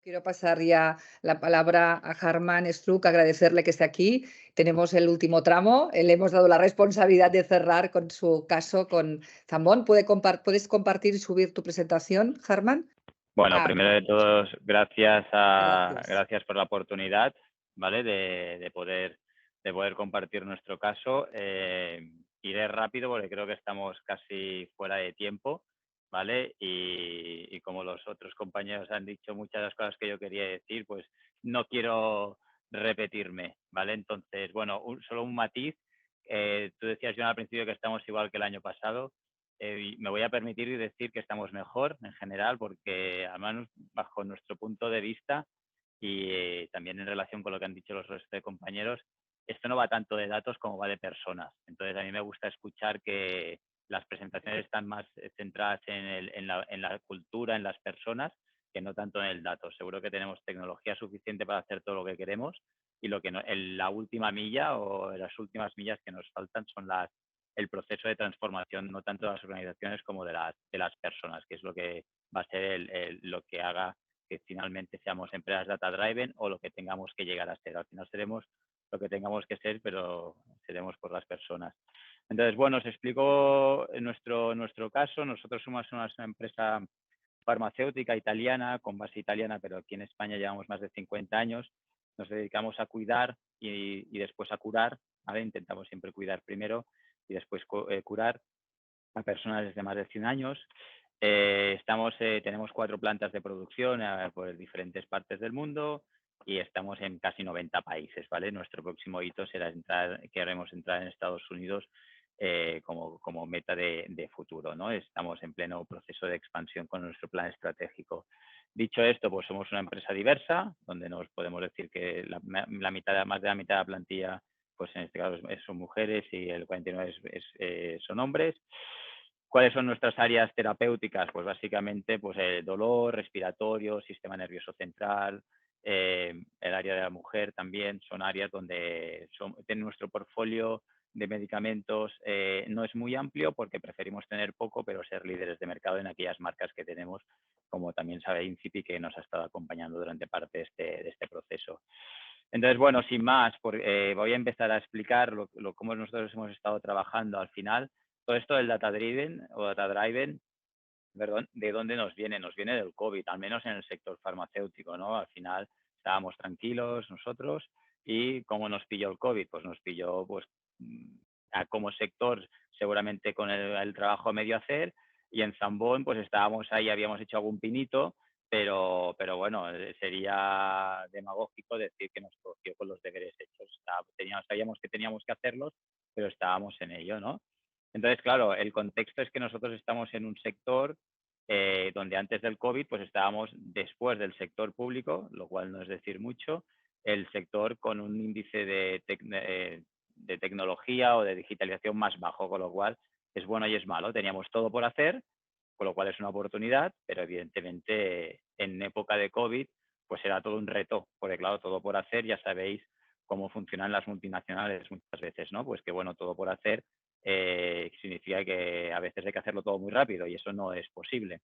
Quiero pasar ya la palabra a Harman Struck, agradecerle que esté aquí. Tenemos el último tramo, le hemos dado la responsabilidad de cerrar con su caso con Zambón. ¿Puedes compartir y subir tu presentación, Harman? Bueno, Ah, primero de todos, gracias gracias. gracias por la oportunidad, ¿vale? De poder compartir nuestro caso. Iré rápido porque creo que estamos casi fuera de tiempo, ¿vale? Y como los otros compañeros han dicho muchas de las cosas que yo quería decir, pues no quiero repetirme, ¿vale? Entonces, bueno, solo un matiz. Tú decías, John, al principio que estamos igual que el año pasado. Y me voy a permitir decir que estamos mejor en general porque, al menos bajo nuestro punto de vista y también en relación con lo que han dicho los restos de compañeros, esto no va tanto de datos como va de personas. Entonces, a mí me gusta escuchar que las presentaciones están más centradas en la cultura, en las personas, que no tanto en el dato. Seguro que tenemos tecnología suficiente para hacer todo lo que queremos y lo que no, la última milla o las últimas millas que nos faltan son el proceso de transformación, no tanto de las organizaciones como de las personas, que es lo que va a ser lo que haga que finalmente seamos empresas data-driven o lo que tengamos que llegar a ser. Al final seremos lo que tengamos que ser, pero seremos por las personas. Entonces, bueno, os explico nuestro caso. Nosotros somos una empresa farmacéutica italiana, con base italiana, pero aquí en España llevamos más de 50 años. Nos dedicamos a cuidar y después a curar, ¿vale? Intentamos siempre cuidar primero y después curar a personas desde más de 100 años. Tenemos 4 plantas de producción por diferentes partes del mundo y estamos en casi 90 países, ¿vale? Nuestro próximo hito será queremos entrar en Estados Unidos como meta de futuro, ¿no? Estamos en pleno proceso de expansión con nuestro plan estratégico. Dicho esto, pues somos una empresa diversa, donde nos podemos decir que más de la mitad de la plantilla, pues en este caso son mujeres y el 49 son hombres. ¿Cuáles son nuestras áreas terapéuticas? Pues básicamente pues, dolor, respiratorio, sistema nervioso central, el área de la mujer también son áreas donde nuestro portfolio de medicamentos no es muy amplio porque preferimos tener poco, pero ser líderes de mercado en aquellas marcas que tenemos, como también sabe Incipi, que nos ha estado acompañando durante parte de este proceso. Entonces, bueno, sin más, voy a empezar a explicar cómo nosotros hemos estado trabajando al final. Todo esto del data-driven o data-driven, perdón, ¿de dónde nos viene? Nos viene del COVID, al menos en el sector farmacéutico, ¿no? Al final estábamos tranquilos nosotros y ¿cómo nos pilló el COVID? Pues nos pilló, pues, como sector seguramente con el trabajo a medio hacer y en Zambón pues estábamos ahí, habíamos hecho algún pinito, pero bueno, sería demagógico decir que nos cogió con los deberes hechos. Sabíamos que teníamos que hacerlos, pero estábamos en ello, ¿no? Entonces, claro, el contexto es que nosotros estamos en un sector donde antes del COVID pues estábamos después del sector público, lo cual no es decir mucho, el sector con un índice de tecnología o de digitalización más bajo, con lo cual es bueno y es malo. Teníamos todo por hacer, con lo cual es una oportunidad, pero evidentemente en época de COVID pues era todo un reto, porque claro, todo por hacer, ya sabéis cómo funcionan las multinacionales muchas veces, ¿no? Pues que bueno, todo por hacer significa que a veces hay que hacerlo todo muy rápido y eso no es posible,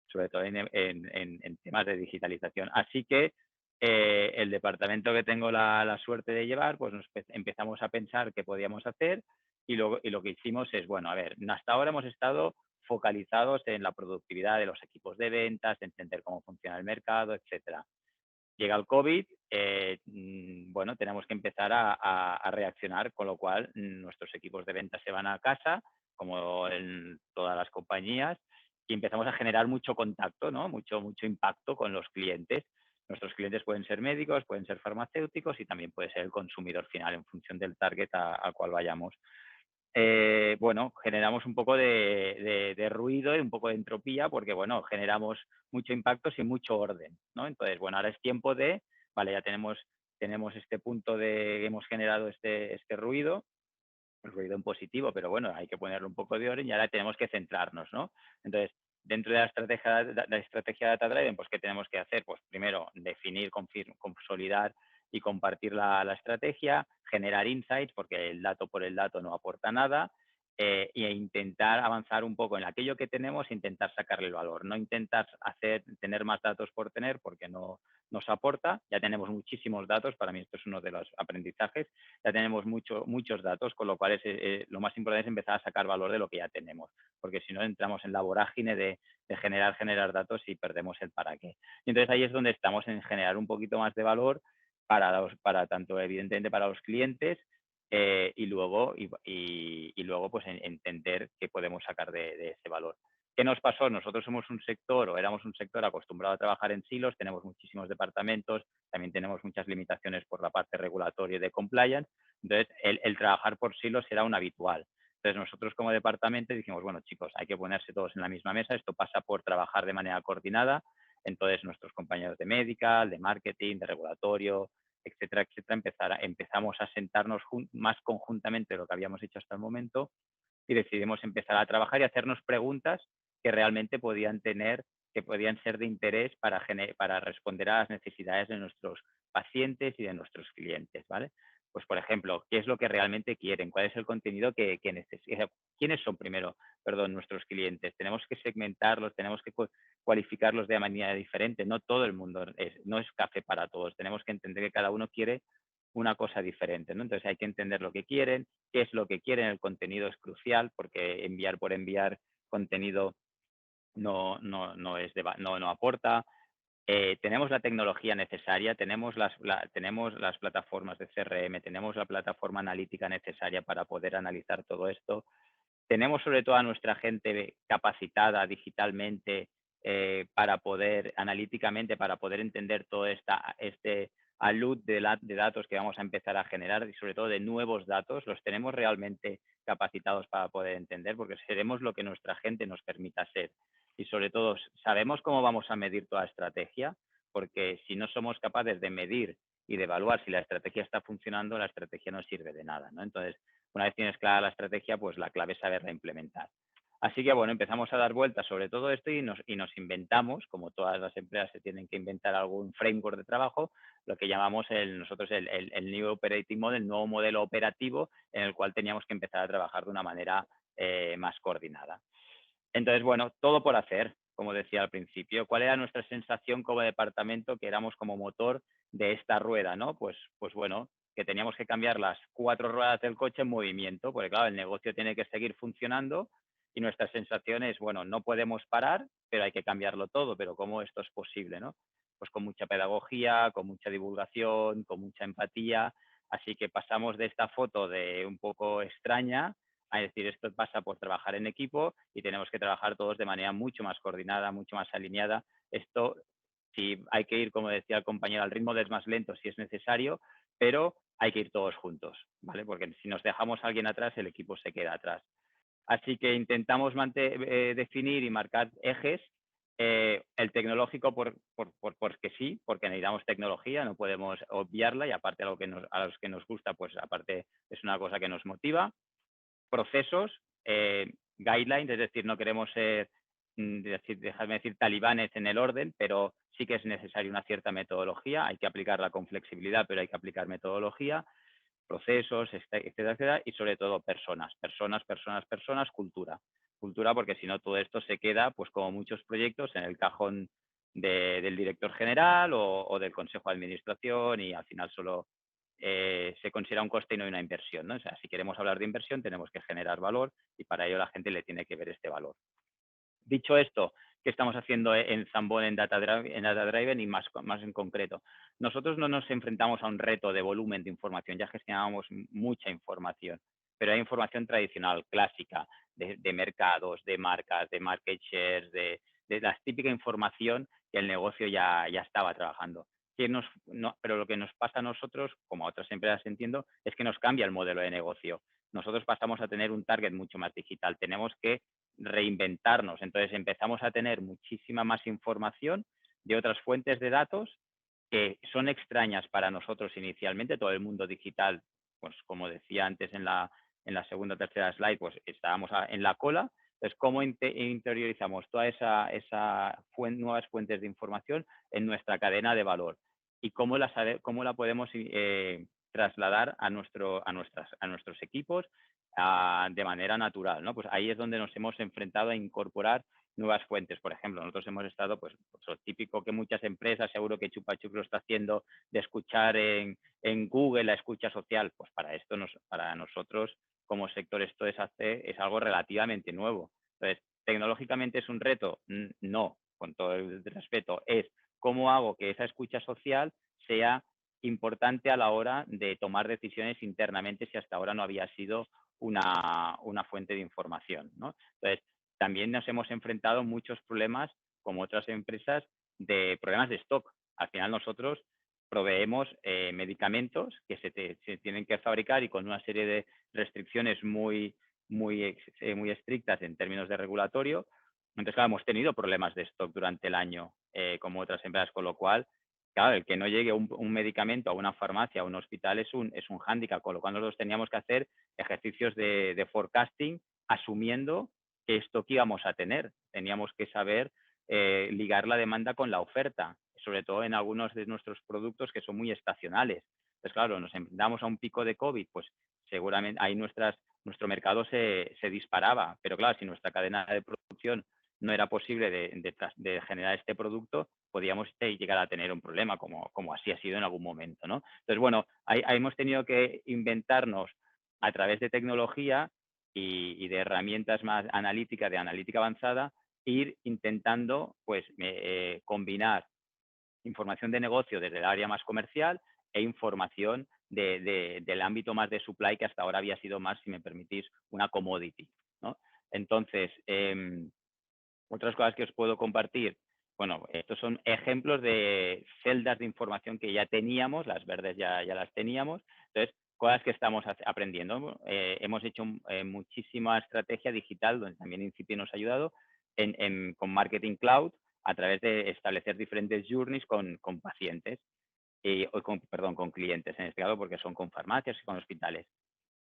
sobre todo en temas de digitalización. Así que el departamento que tengo la suerte de llevar, pues empezamos a pensar qué podíamos hacer y lo que hicimos es, bueno, a ver, hasta ahora hemos estado focalizados en la productividad de los equipos de ventas, entender cómo funciona el mercado, etcétera. Llega el COVID, bueno, tenemos que empezar a reaccionar, con lo cual nuestros equipos de ventas se van a casa, como en todas las compañías, y empezamos a generar mucho contacto, ¿no? Mucho impacto con los clientes. Nuestros clientes pueden ser médicos, pueden ser farmacéuticos y también puede ser el consumidor final en función del target al cual vayamos. Bueno, generamos un poco de ruido y un poco de entropía porque, bueno, generamos mucho impacto sin mucho orden, ¿no? Entonces, bueno, ahora es tiempo vale, ya tenemos este punto hemos generado este ruido, el ruido en positivo, pero bueno, hay que ponerle un poco de orden y ahora tenemos que centrarnos, ¿no? Entonces, dentro de la estrategia Data Driven, pues, ¿qué tenemos que hacer? Pues, primero, definir, consolidar y compartir la estrategia, generar insights, porque el dato por el dato no aporta nada, e intentar avanzar un poco en aquello que tenemos e intentar sacarle el valor. No intentar tener más datos por tener porque no nos aporta. Ya tenemos muchísimos datos, para mí esto es uno de los aprendizajes. Ya tenemos muchos datos, con lo cual lo más importante es empezar a sacar valor de lo que ya tenemos, porque si no entramos en la vorágine de generar datos y perdemos el para qué. Y entonces ahí es donde estamos en generar un poquito más de valor para tanto evidentemente para los clientes, y luego pues entender qué podemos sacar de ese valor. ¿Qué nos pasó? Nosotros somos un sector o éramos un sector acostumbrado a trabajar en silos, tenemos muchísimos departamentos, también tenemos muchas limitaciones por la parte regulatoria y de compliance, entonces el trabajar por silos era un habitual. Entonces nosotros como departamento dijimos, bueno chicos, hay que ponerse todos en la misma mesa, esto pasa por trabajar de manera coordinada, entonces nuestros compañeros de medical, de marketing, de regulatorio, etcétera, etcétera, empezamos a sentarnos más conjuntamente de lo que habíamos hecho hasta el momento y decidimos empezar a trabajar y hacernos preguntas que realmente que podían ser de interés para responder a las necesidades de nuestros pacientes y de nuestros clientes, ¿vale? Pues, por ejemplo, ¿qué es lo que realmente quieren? ¿Cuál es el contenido que necesitan? ¿Quiénes son primero, perdón, nuestros clientes? Tenemos que segmentarlos, tenemos que cualificarlos de manera diferente. No todo el mundo no es café para todos. Tenemos que entender que cada uno quiere una cosa diferente, ¿no? Entonces hay que entender lo que quieren, qué es lo que quieren, el contenido es crucial porque enviar por enviar contenido no aporta. Tenemos la tecnología necesaria, tenemos tenemos las plataformas de CRM, tenemos la plataforma analítica necesaria para poder analizar todo esto. Tenemos sobre todo a nuestra gente capacitada digitalmente, analíticamente, para poder entender todo este alud de datos que vamos a empezar a generar y sobre todo de nuevos datos. Los tenemos realmente capacitados para poder entender, porque seremos lo que nuestra gente nos permita ser. Y sobre todo, sabemos cómo vamos a medir toda estrategia, porque si no somos capaces de medir y de evaluar si la estrategia está funcionando, la estrategia no sirve de nada, ¿no? Entonces, una vez tienes clara la estrategia, pues la clave es saberla implementar. Así que, bueno, empezamos a dar vueltas sobre todo esto y nos inventamos, como todas las empresas se tienen que inventar algún framework de trabajo, lo que llamamos nosotros el New Operating Model, el nuevo modelo operativo en el cual teníamos que empezar a trabajar de una manera más coordinada. Entonces, bueno, todo por hacer, como decía al principio. ¿Cuál era nuestra sensación como departamento? Que éramos como motor de esta rueda, ¿no? Pues bueno, que teníamos que cambiar las 4 ruedas del coche en movimiento, porque claro, el negocio tiene que seguir funcionando y nuestra sensación es, bueno, no podemos parar, pero hay que cambiarlo todo, pero ¿cómo esto es posible, no? Pues con mucha pedagogía, con mucha divulgación, con mucha empatía. Así que pasamos de esta foto de un poco extraña a decir, esto pasa por trabajar en equipo y tenemos que trabajar todos de manera mucho más coordinada, mucho más alineada. Esto, si hay que ir, como decía el compañero, al ritmo del más lento si es necesario, pero hay que ir todos juntos, ¿vale? Porque si nos dejamos a alguien atrás, el equipo se queda atrás. Así que intentamos definir y marcar ejes. El tecnológico porque sí, porque necesitamos tecnología, no podemos obviarla y aparte a los que nos gusta, pues aparte es una cosa que nos motiva. Procesos, guidelines, es decir, no queremos ser, déjame decir, talibanes en el orden, pero sí que es necesaria una cierta metodología, hay que aplicarla con flexibilidad, pero hay que aplicar metodología, procesos, etcétera, etcétera, y sobre todo personas, cultura. Cultura porque si no todo esto se queda, pues como muchos proyectos, en el cajón del director general o del consejo de administración y al final solo se considera un coste y no una inversión, ¿no? O sea, si queremos hablar de inversión tenemos que generar valor y para ello la gente le tiene que ver este valor. Dicho esto, ¿qué estamos haciendo en Zambon en Data Driven y más en concreto? Nosotros no nos enfrentamos a un reto de volumen de información, ya gestionábamos mucha información, pero hay información tradicional, clásica, de mercados, de marcas, de market shares, de la típica información que el negocio ya estaba trabajando. Pero lo que nos pasa a nosotros, como a otras empresas entiendo, es que nos cambia el modelo de negocio. Nosotros pasamos a tener un target mucho más digital. Tenemos que reinventarnos. Entonces empezamos a tener muchísima más información de otras fuentes de datos que son extrañas para nosotros inicialmente. Todo el mundo digital, pues como decía antes en la segunda o tercera slide, pues estábamos en la cola. Entonces, ¿cómo interiorizamos todas nuevas fuentes de información en nuestra cadena de valor? ¿Y cómo la podemos trasladar a nuestros equipos, de manera natural, ¿no? Pues ahí es donde nos hemos enfrentado a incorporar nuevas fuentes. Por ejemplo, nosotros hemos estado, pues lo típico que muchas empresas, seguro que Chupa Chups lo está haciendo, de escuchar en Google la escucha social. Pues para esto, para nosotros como sector esto es algo relativamente nuevo. Entonces, ¿tecnológicamente es un reto? No, con todo el respeto. Es cómo hago que esa escucha social sea importante a la hora de tomar decisiones internamente si hasta ahora no había sido una fuente de información, ¿no? Entonces, también nos hemos enfrentado a muchos problemas, como otras empresas, de problemas de stock. Al final nosotros proveemos medicamentos que se tienen que fabricar y con una serie de restricciones muy estrictas en términos de regulatorio. Entonces, claro, hemos tenido problemas de stock durante el año, como otras empresas, con lo cual, claro, el que no llegue un medicamento a una farmacia, a un hospital, es un hándicap, con lo cual nosotros teníamos que hacer ejercicios de forecasting asumiendo qué stock íbamos a tener. Teníamos que saber ligar la demanda con la oferta, sobre todo en algunos de nuestros productos que son muy estacionales. Entonces, claro, nos enfrentamos a un pico de COVID, pues seguramente ahí nuestro mercado se disparaba, pero claro, si nuestra cadena de producción no era posible de generar este producto, podíamos llegar a tener un problema, como así ha sido en algún momento, ¿no? Entonces, bueno, ahí hemos tenido que inventarnos a través de tecnología y de herramientas más analíticas, de analítica avanzada, ir intentando pues combinar información de negocio desde el área más comercial e información del ámbito más de supply, que hasta ahora había sido más, si me permitís, una commodity, ¿no? Entonces, otras cosas que os puedo compartir, bueno, estos son ejemplos de celdas de información que ya teníamos, las verdes ya las teníamos. Entonces, cosas que estamos aprendiendo. Hemos hecho muchísima estrategia digital, donde también Incipient nos ha ayudado, con Marketing Cloud, a través de establecer diferentes journeys con pacientes, con clientes en este caso, porque son con farmacias y con hospitales.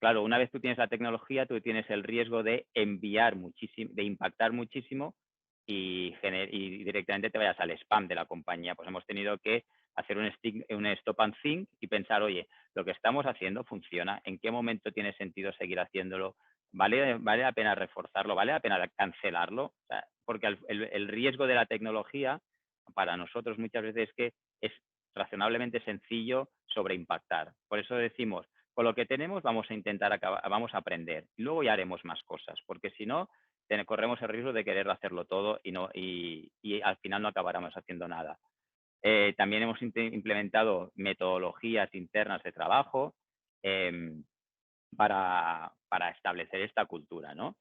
Claro, una vez tú tienes la tecnología, tú tienes el riesgo de enviar muchísimo, de impactar muchísimo y directamente te vayas al spam de la compañía. Pues hemos tenido que hacer un stop and think y pensar, oye, lo que estamos haciendo funciona, ¿en qué momento tiene sentido seguir haciéndolo? ¿Vale la pena reforzarlo? ¿Vale la pena cancelarlo? O sea, porque el riesgo de la tecnología para nosotros muchas veces es que es razonablemente sencillo sobreimpactar. Por eso decimos, con lo que tenemos vamos a intentar vamos a aprender y luego ya haremos más cosas, porque si no, corremos el riesgo de querer hacerlo todo y al final no acabáramos haciendo nada. También hemos implementado metodologías internas de trabajo para establecer esta cultura, ¿no?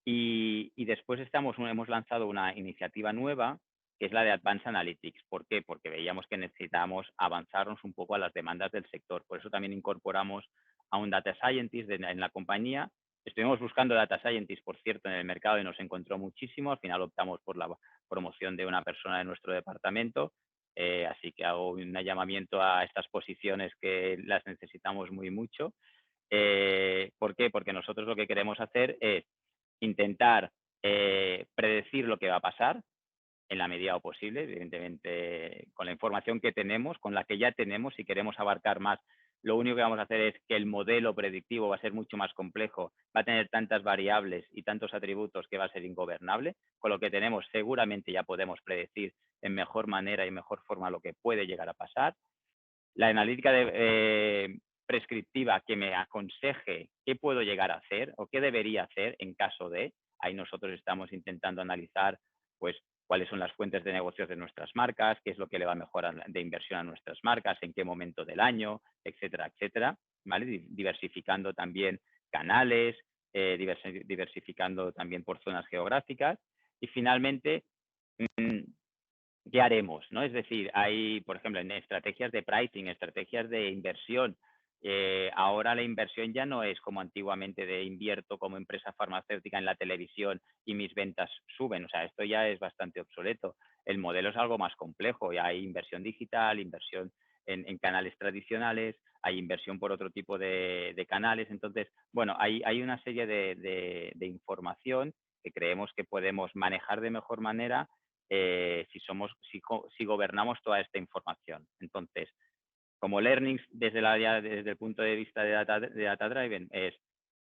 Y después hemos lanzado una iniciativa nueva, que es la de Advanced Analytics. ¿Por qué? Porque veíamos que necesitábamos avanzarnos un poco a las demandas del sector. Por eso también incorporamos a un Data Scientist en la compañía. Estuvimos buscando Data Scientist, por cierto, en el mercado y nos encontró muchísimo. Al final optamos por la promoción de una persona de nuestro departamento. Así que hago un llamamiento a estas posiciones que las necesitamos muy mucho. ¿Por qué? Porque nosotros lo que queremos hacer es intentar predecir lo que va a pasar en la medida posible, evidentemente con la información que tenemos, con la que ya tenemos, si queremos abarcar más. Lo único que vamos a hacer es que el modelo predictivo va a ser mucho más complejo, va a tener tantas variables y tantos atributos que va a ser ingobernable. Con lo que tenemos seguramente ya podemos predecir en mejor manera y mejor forma lo que puede llegar a pasar. La analítica prescriptiva que me aconseje qué puedo llegar a hacer o qué debería hacer en caso de, ahí nosotros estamos intentando analizar pues cuáles son las fuentes de negocios de nuestras marcas, qué es lo que le va mejor de inversión a nuestras marcas, en qué momento del año, etcétera, etcétera, ¿vale? Diversificando también canales, diversificando también por zonas geográficas y finalmente ¿qué haremos? ¿No? Es decir, hay, por ejemplo, en estrategias de pricing, estrategias de inversión. Ahora la inversión ya no es como antiguamente de invierto como empresa farmacéutica en la televisión y mis ventas suben. O sea, esto ya es bastante obsoleto. El modelo es algo más complejo. Ya hay inversión digital, inversión en canales tradicionales, hay inversión por otro tipo de canales. Entonces, bueno, hay una serie de información que creemos que podemos manejar de mejor manera si gobernamos toda esta información. Entonces, como learnings desde el punto de vista de data driven es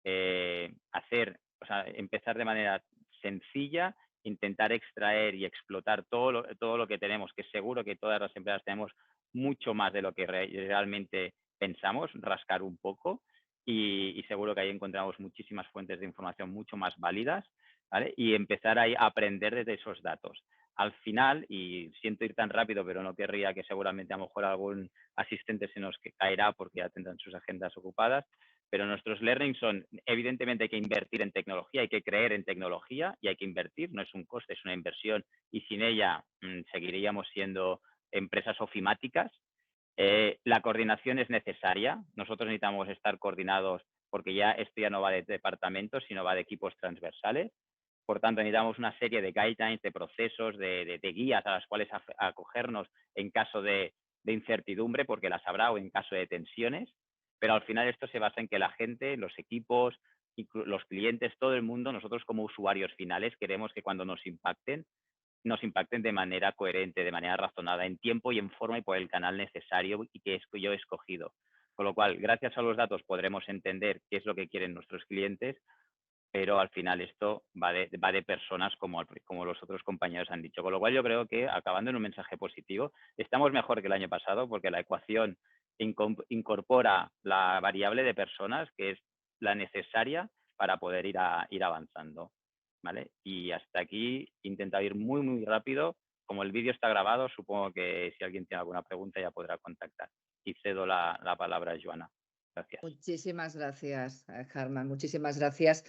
o sea, empezar de manera sencilla, intentar extraer y explotar todo lo que tenemos, que seguro que todas las empresas tenemos mucho más de lo que realmente pensamos, rascar un poco y seguro que ahí encontramos muchísimas fuentes de información mucho más válidas, ¿vale? Y empezar ahí a aprender desde esos datos. Al final, y siento ir tan rápido, pero no querría que seguramente a lo mejor algún asistente se nos caerá porque ya tendrán sus agendas ocupadas, pero nuestros learnings son, evidentemente hay que invertir en tecnología, hay que creer en tecnología y hay que invertir, no es un coste, es una inversión y sin ella seguiríamos siendo empresas ofimáticas. La coordinación es necesaria, nosotros necesitamos estar coordinados porque ya esto ya no va de departamentos, sino va de equipos transversales. Por tanto, necesitamos una serie de guidelines, de procesos, de guías a las cuales acogernos en caso de incertidumbre, porque las habrá, o en caso de tensiones, pero al final esto se basa en que la gente, los equipos, los clientes, todo el mundo, nosotros como usuarios finales, queremos que cuando nos impacten de manera coherente, de manera razonada, en tiempo y en forma y por el canal necesario y que yo he escogido. Con lo cual, gracias a los datos podremos entender qué es lo que quieren nuestros clientes, pero al final esto va de personas como los otros compañeros han dicho. Con lo cual yo creo que, acabando en un mensaje positivo, estamos mejor que el año pasado porque la ecuación incorpora la variable de personas, que es la necesaria para poder ir avanzando. ¿Vale? Y hasta aquí he intentado ir muy, muy rápido. Como el vídeo está grabado, supongo que si alguien tiene alguna pregunta ya podrá contactar. Y cedo la palabra a Joana. Gracias. Muchísimas gracias, Harman. Muchísimas gracias.